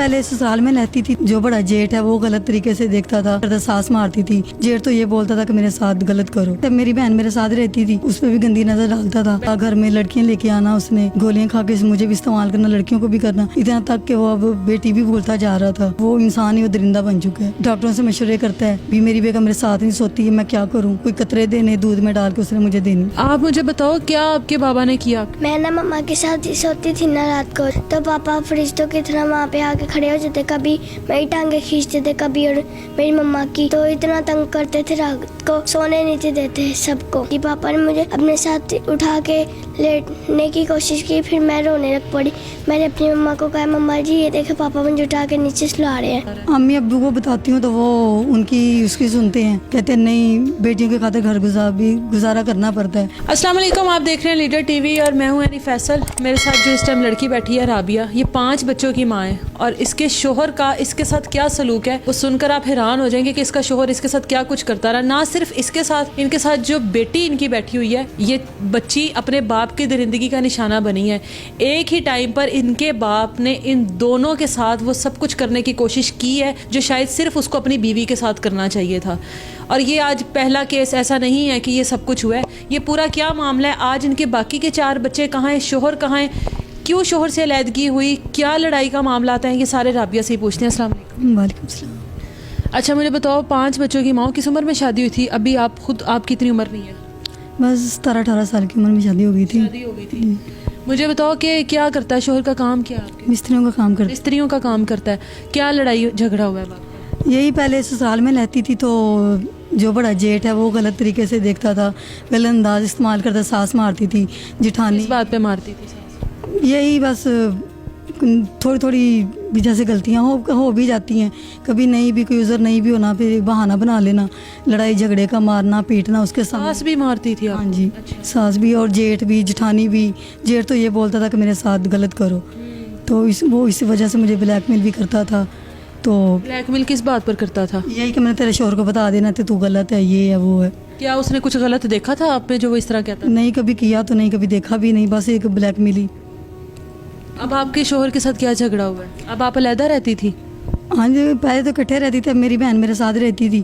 पहले ससुराल में रहती थी। जो बड़ा जेठ है वो गलत तरीके से देखता था, सास मारती थी। जेठ तो ये बोलता था कि मेरे साथ गलत करो। तब मेरी बहन मेरे साथ रहती थी, उस पर भी गंदी नजर डालता था। घर में लड़कियां लेके आना, उसने गोलियां खा के मुझे भी इस्तेमाल करना, लड़कियों को भी करना, इतना तक कि वो अब बेटी भी बोलता जा रहा था। वो इंसान ही वो दरिंदा बन चुका है। डॉक्टरों से मशवरे करता है, भी मेरी बेगम मेरे साथ नहीं सोती है, मैं क्या करूँ। कोई कतरे देने दूध में डाल के उसने मुझे देनी। आप मुझे बताओ क्या आपके बाबा ने किया? मैं ना मम्मा के साथ ही सोती थी ना रात को, तो पापा फरिश्तों की तरह वहाँ पे आके खड़े हो जाते, कभी मेरी टांगे खींचते थे, कभी और मेरी मम्मा की। तो इतना तंग करते थे, रात को सोने नहीं देते सबको। कि पापा ने मुझे अपने साथ उठा के लेटने की कोशिश की, फिर मैं रोने लग पड़ी। मैंने अपनी मम्मा को कहा, मम्मा जी ये देखे पापा मुझे उठा के नीचे सुला रहे हैं। अम्मी अब्बू को बताती हूँ तो वो उनकी उसकी सुनते हैं, कहते हैं नहीं बेटियों के खातिर घर गुजारा करना पड़ता है। अस्सलाम वालेकुम, आप देख रहे हैं लीडर टीवी और मैं हूं एनी फैसल। मेरे साथ जो इस टाइम लड़की बैठी है राबिया, ये 5 बच्चों की माँ है और इसके शोहर का इसके साथ क्या सलूक है वो सुनकर आप हैरान हो जाएंगे कि इसका शोहर इसके साथ क्या कुछ करता रहा। ना सिर्फ इसके साथ, इनके साथ जो बेटी इनकी बैठी हुई है, ये बच्ची अपने बाप की दरिंदगी का निशाना बनी है। एक ही टाइम पर इनके बाप ने इन दोनों के साथ वो सब कुछ करने की कोशिश की है जो शायद सिर्फ उसको अपनी बीवी के साथ करना चाहिए था। और ये आज पहला केस ऐसा नहीं है कि ये सब कुछ हुआ है, ये पूरा क्या मामला है। आज इनके बाकी के 4 बच्चे कहाँ हैं, शोहर कहाँ हैं, क्यों शोहर से अलहदगी हुई, क्या लड़ाई का मामला आता है, ये सारे राबिया से ही पूछते हैं। अस्सलाम वालेकुम। वालेकुम सलाम। अच्छा मुझे बताओ, 5 बच्चों की माँ, किस उम्र में शादी हुई थी? अभी आप खुद, आपकी इतनी उम्र नहीं है? बस 17-18 साल की उम्र में शादी हो गई थी। शादी हो गई थी। मुझे बताओ कि क्या करता है शोहर, का काम क्या है? मिस्त्रियों का काम करती। मिस्त्रियों का काम करता है। क्या लड़ाई झगड़ा हुआ है बाप? यही पहले ससुराल में रहती थी तो जो बड़ा जेठ है वो गलत तरीके से देखता था, गलत अंदाज इस्तेमाल करता, सास मारती थी, जिठानी। इस बात पे मारती थी सास? यही बस थोड़ी थोड़ी भी जैसे गलतियाँ हो भी जाती हैं, कभी नहीं भी कोई उज़र नहीं भी होना, फिर बहाना बना लेना, लड़ाई झगड़े का, मारना पीटना उसके साथ। सास भी मारती थी आपको? हाँ जी। अच्छा। सास भी और जेठ भी, जिठानी भी। जेठ तो ये बोलता था कि मेरे साथ गलत करो, तो वो इस वजह से मुझे ब्लैकमेल भी करता था। तो ब्लैकमेल किस बात पर करता था? यही कि मैंने तेरे शोहर को बता देना तो तू गलत है, ये है वो है। क्या उसने कुछ गलत देखा था आप पे जो वो इस तरह कहता? नहीं कभी किया तो नहीं, कभी देखा भी नहीं, बस एक ब्लैकमेल ही। अब आपके शोहर के साथ क्या झगड़ा हुआ है? अब आप अलहदा रहती थी? हाँ जी, पहले तो इकट्ठे रहती थी, अब मेरी बहन मेरे साथ रहती थी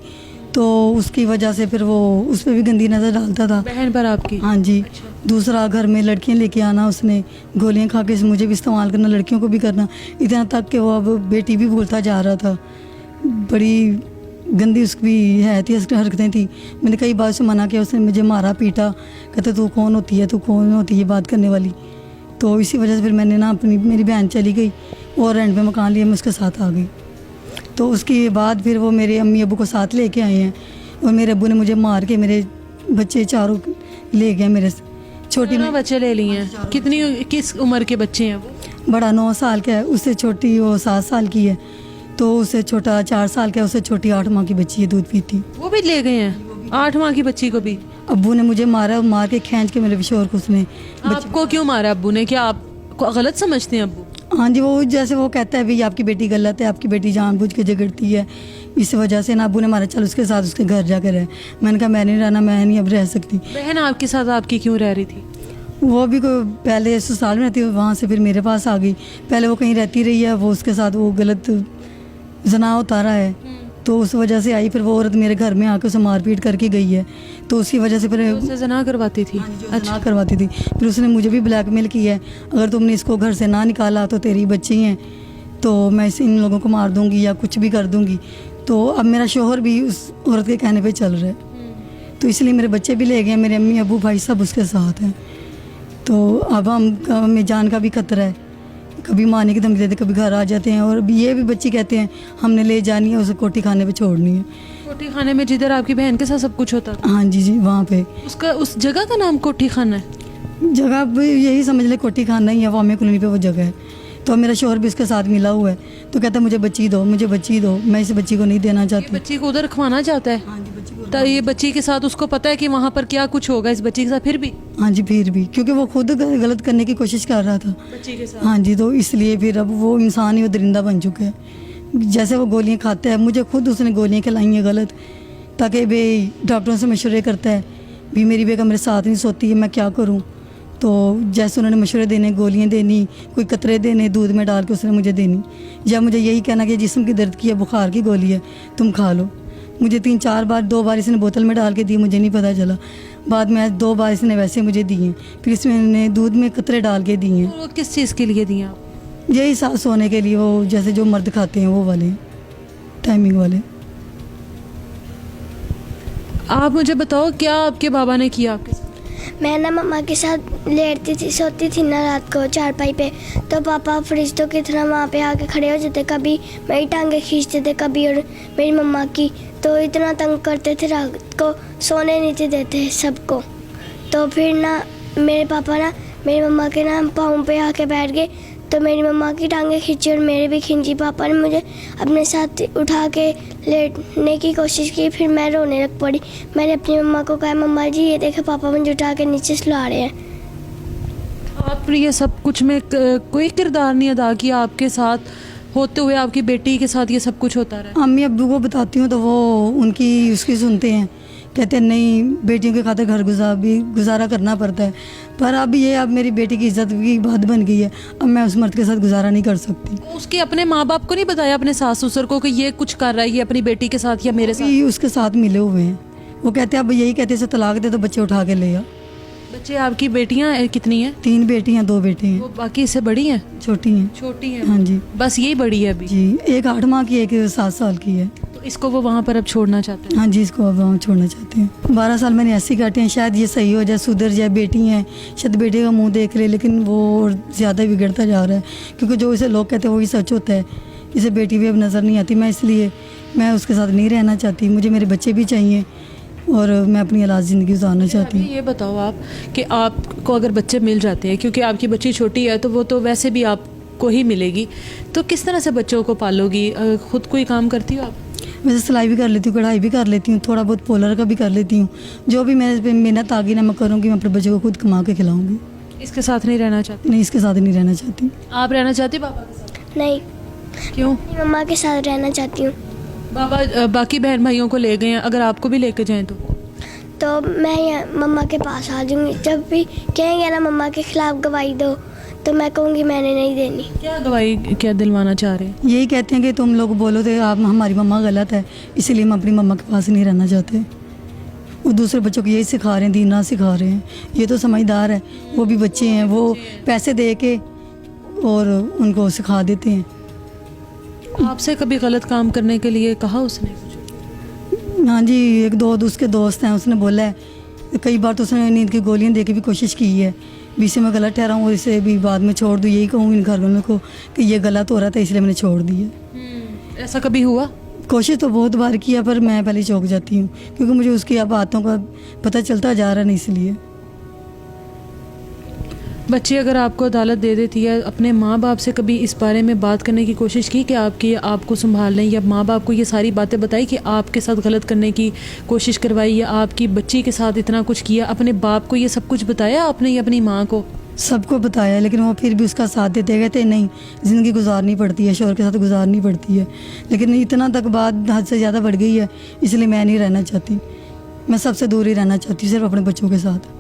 तो उसकी वजह से फिर वो उस पर भी गंदी नज़र डालता था। बहन पर आपकी? हाँ जी। अच्छा। दूसरा घर में लड़कियां लेके आना, उसने गोलियां खा के मुझे भी इस्तेमाल करना, लड़कियों को भी करना, इतना तक कि वो अब बेटी भी बोलता जा रहा था। बड़ी गंदी उसकी है थी, उसकी हरकतें थी। मैंने कई बार उसे मना किया, उसने मुझे मारा पीटा, कहते तू कौन होती है, तू कौन होती है बात करने वाली। तो इसी वजह से फिर मैंने ना मेरी बहन चली गई और रेंट पे मकान लिया, मैं उसके साथ आ गई। तो उसके बाद फिर वो मेरे अम्मी अब्बू को साथ लेके आए हैं और मेरे अब्बू ने मुझे मार के मेरे बच्चे 4 ले गए। मेरे छोटी में बच्चे ले लिए हैं? किस उम्र के बच्चे हैं वो? बड़ा 9 साल का है, उससे छोटी वो 7 साल की है, तो उससे छोटा 4 साल का है, उससे छोटी 8 माह की बच्ची है, दूध पीती। वो भी ले गए हैं 8 माह की बच्ची को भी? अब्बू ने मुझे मारा, मार के खींच के मेरे शोहर को उसने। आपको क्यों मारा अब्बू ने? क्या आपको गलत समझते हैं अब्बू? हाँ जी, वो जैसे वो कहता है भाई आपकी बेटी गलत है, आपकी बेटी जानबूझ के झगड़ती है, इस वजह से ना अब्बू ने मारा, चल उसके साथ उसके घर जाकर रहे। मैंने कहा मैं नहीं रहना, मैं नहीं अब रह सकती। बहन आपके साथ आपकी क्यों रह रही थी? वो भी पहले ससुराल में रहती है, वहाँ से फिर मेरे पास आ गई। पहले वो कहीं रहती रही है, वो उसके साथ वो गलत जना उतारा है तो उस वजह से आई। फिर वो औरत मेरे घर में आके उसे मारपीट करके गई है, तो उसी वजह से फिर उससे जना करवाती थी? अच्छा करवाती थी। फिर उसने मुझे भी ब्लैकमेल किया है, अगर तुमने इसको घर से ना निकाला तो तेरी बच्ची हैं, तो मैं इन लोगों को मार दूंगी या कुछ भी कर दूंगी। तो अब मेरा शोहर भी उस औरत के कहने पे चल रहा है, तो इसलिए मेरे बच्चे भी ले गए, मेरे अम्मी अबू भाई सब उसके साथ हैं। तो अब हमें जान का भी खतरा है, कभी मारने की धमकी देते, कभी घर आ जाते हैं। और ये भी बच्ची कहते हैं हमने ले जानी है, उसे कोठी खाने पे छोड़नी है। कोठी खाने में जिधर आपकी बहन के साथ सब कुछ होता था? हाँ जी जी, वहाँ पे। उसका उस जगह का नाम कोठी खाना है? जगह भी यही समझ ले, कोठी खाना ही है, वामे कॉलोनी पे वो जगह है। तो मेरा शोहर भी उसके साथ मिला हुआ है, तो कहता है मुझे बच्ची दो, मुझे बच्ची दो, मैं इस बच्ची को नहीं देना चाहती। बच्ची को उधर खवाना चाहता है? हाँ जी, बच्ची को। तो ये बच्ची के साथ उसको पता है कि वहाँ पर क्या कुछ होगा इस बच्ची के साथ? फिर भी? हाँ जी, फिर भी, क्योंकि वो खुद गलत करने की कोशिश कर रहा था बच्ची के साथ। हाँ जी, तो इसलिए फिर अब वो इंसान ही वो दरिंदा बन चुका है। जैसे वो गोलियां खाता है, मुझे खुद उसने गोलियां खिलाई हैं गलत, ताकि भाई डॉक्टरों से मशवरे करता है, भी मेरी बेगम मेरे साथ नहीं सोती है, मैं क्या करूँ। तो जैसे उन्होंने मशवरे देने, गोलियां देनी, कोई कतरे देने दूध में डाल के उसने मुझे देनी, या मुझे यही कहना कि जिस्म की दर्द की है, बुखार की गोली है, तुम खा लो। मुझे 3-4 बार, 2 बार इसने बोतल में डाल के दी, मुझे नहीं पता चला। बाद में 2 बार इसने वैसे मुझे दिए, फिर इसने दूध में कतरे डाल के दिए हैं। वो किस चीज़ के लिए दिए आप? यही साथ सोने के लिए, वो जैसे जो मर्द खाते हैं वो वाले टाइमिंग वाले। आप मुझे बताओ क्या आपके बाबा ने किया आपके साथ? मैं ना मम्मा के साथ लेटती थी, सोती थी ना रात को चारपाई पे, तो पापा फरिश्तों की तरह वहाँ पे आके खड़े हो जाते, कभी मेरी टांगें खींचते थे, कभी और मेरी मम्मा की। तो इतना तंग करते थे, रात को सोने नहीं देते सबको। तो फिर ना मेरे पापा ना मेरी मम्मा के ना पाँव पे आके बैठ गए, तो मेरी मम्मा की टांगें खींची और मेरे भी खींची। पापा ने मुझे अपने साथ उठा के लेटने की कोशिश की, फिर मैं रोने लग पड़ी। मैंने अपनी मम्मा को कहा, मम्मा जी ये देखे पापा मुझे उठा के नीचे सुला रहे हैं। आप ये सब कुछ में कोई किरदार नहीं अदा किया आपके साथ होते हुए? आपकी बेटी के साथ ये सब कुछ होता रहा? अम्मी अब्बू को बताती हूँ तो वो उनकी उसकी सुनते हैं, कहते हैं नहीं बेटियों के खातिर घर गुजारा करना पड़ता है। पर अब ये अब मेरी बेटी की इज्जत की बात बन गई है, अब मैं उस मर्द के साथ गुजारा नहीं कर सकती। उसके अपने माँ बाप को नहीं बताया, अपने सास ससुर को, कि ये कुछ कर रहा है ये अपनी बेटी के साथ या मेरे साथ? ये उसके साथ मिले हुए हैं, वो कहते हैं अब यही कहते से तलाक दे तो बच्चे उठा के ले आ। बच्चे आपकी बेटियां कितनी हैं? 3 बेटियां 2 बेटे हैं। वो बाकी इससे बड़ी हैं? छोटी हैं। छोटी हैं? हाँ जी। बस यही बड़ी है अभी? जी, एक 8 माह की, एक 7 साल की है। तो इसको वो वहाँ पर अब छोड़ना चाहते हैं? हाँ जी, इसको अब हम छोड़ना चाहते हैं। 12 साल मैंने ऐसे काटे हैं, शायद ये सही हो जाए, सुधर जाए। बेटी हैं, शायद बेटे का मुंह देख ले, लेकिन वो ज़्यादा बिगड़ता जा रहा है, क्योंकि जो इसे लोग कहते हैं वही सच होता है। इसे बेटी भी अब नज़र नहीं आती। मैं उसके साथ नहीं रहना चाहती। मुझे मेरे बच्चे भी चाहिए और मैं अपनी औलाद ज़िंदगी गुजारना चाहती हूँ। ये बताओ आप कि आपको अगर बच्चे मिल जाते हैं, क्योंकि आपकी बच्ची छोटी है तो वो तो वैसे भी आपको ही मिलेगी, तो किस तरह से बच्चों को पालोगी? खुद कोई काम करती हो आप? वैसे सिलाई भी कर लेती हूँ, कढ़ाई भी कर लेती हूँ, थोड़ा बहुत पोलर का भी कर लेती हूँ। जो भी मेरे पे मेहनत आ गई ना मैं करूँगी, मैं अपने बच्चों को खुद कमा के खिलाऊँगी। इसके साथ नहीं रहना चाहती? नहीं, इसके साथ नहीं रहना चाहती। आप रहना चाहती पापा के साथ? नहीं, क्यों? अपनी मम्मा के साथ रहना चाहती हूँ। बाबा बाकी बहन भाइयों को ले गए हैं, अगर आपको भी लेके जाएं तो मैं यहाँ मम्मा के पास आ जाऊँगी। जब भी कहेंगे ना मम्मा के खिलाफ गवाही दो, तो मैं कहूँगी मैंने नहीं देनी। क्या गवाही क्या दिलवाना चाह रहे हैं? यही कहते हैं कि तुम लोग बोलो तो आप हमारी मम्मा गलत है, इसलिए हम अपनी मम्मा के पास नहीं रहना चाहते। वो दूसरे बच्चों को यही सिखा रहे हैं, दीन ना सिखा रहे हैं। ये तो समझदार है, वो भी बच्चे हैं, वो पैसे दे के और उनको सिखा देते हैं। आपसे कभी गलत काम करने के लिए कहा उसने? हाँ जी, एक दो उसके दोस्त हैं, उसने बोला है कई बार, तो उसने नींद की गोलियां दे के भी कोशिश की है भी इसे मैं गलत ठहराऊँ और इसे भी बाद में छोड़ दूँ। यही कहूँ इन घर वालों को कि ये गलत हो रहा था, इसलिए मैंने छोड़ दिया। ऐसा कभी हुआ? कोशिश तो बहुत बार किया, पर मैं पहले चौंक जाती हूँ, क्योंकि मुझे उसकी अब बातों का पता चलता जा रहा नहीं, इसलिए। बच्ची अगर आपको अदालत दे देती है, अपने माँ बाप से कभी इस बारे में बात करने की कोशिश की कि आपको संभाल लें, या माँ बाप को ये सारी बातें बताई कि आपके साथ गलत करने की कोशिश करवाई या आपकी बच्ची के साथ इतना कुछ किया? अपने बाप को ये सब कुछ बताया आपने या अपनी माँ को? सबको बताया, लेकिन वो फिर भी उसका साथ देते, कहते नहीं ज़िंदगी गुजारनी पड़ती है, शौहर के साथ गुजारनी पड़ती है। लेकिन इतना तक बात हद से ज़्यादा बढ़ गई है, इसलिए मैं नहीं रहना चाहती। मैं सबसे दूर ही रहना चाहती हूँ, सिर्फ अपने बच्चों के साथ।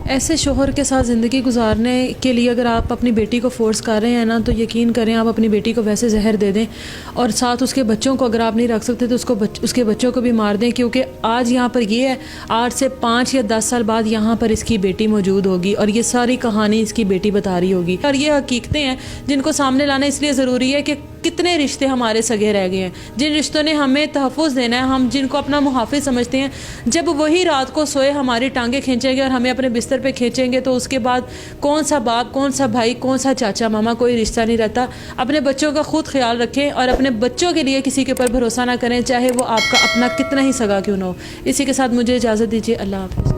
ऐसे शोहर के साथ ज़िंदगी गुजारने के लिए अगर आप अपनी बेटी को फोर्स कर रहे हैं ना, तो यकीन करें आप अपनी बेटी को वैसे जहर दे दें, और साथ उसके बच्चों को अगर आप नहीं रख सकते तो उसके बच्चों को भी मार दें, क्योंकि आज यहाँ पर ये है, 8 से 5 या 10 साल बाद यहाँ पर इसकी बेटी मौजूद होगी और ये सारी कहानी इसकी बेटी बता रही होगी। और ये हकीकतें हैं जिनको सामने लाना इसलिए ज़रूरी है कि कितने रिश्ते हमारे सगे रह गए हैं, जिन रिश्तों ने हमें तहफ़्फ़ुज़ देना है, हम जिनको अपना मुहाफ़िज़ समझते हैं, जब वही रात को सोए हमारी टांगें खींचेंगे और हमें अपने बिस्तर पे खींचेंगे, तो उसके बाद कौन सा बाप, कौन सा भाई, कौन सा चाचा मामा, कोई रिश्ता नहीं रहता। अपने बच्चों का खुद ख्याल रखें और अपने बच्चों के लिए किसी के ऊपर भरोसा ना करें, चाहे वो आपका अपना कितना ही सगा क्यों ना हो। इसी के साथ मुझे इजाज़त दीजिए। अल्लाह हाफ़िज़।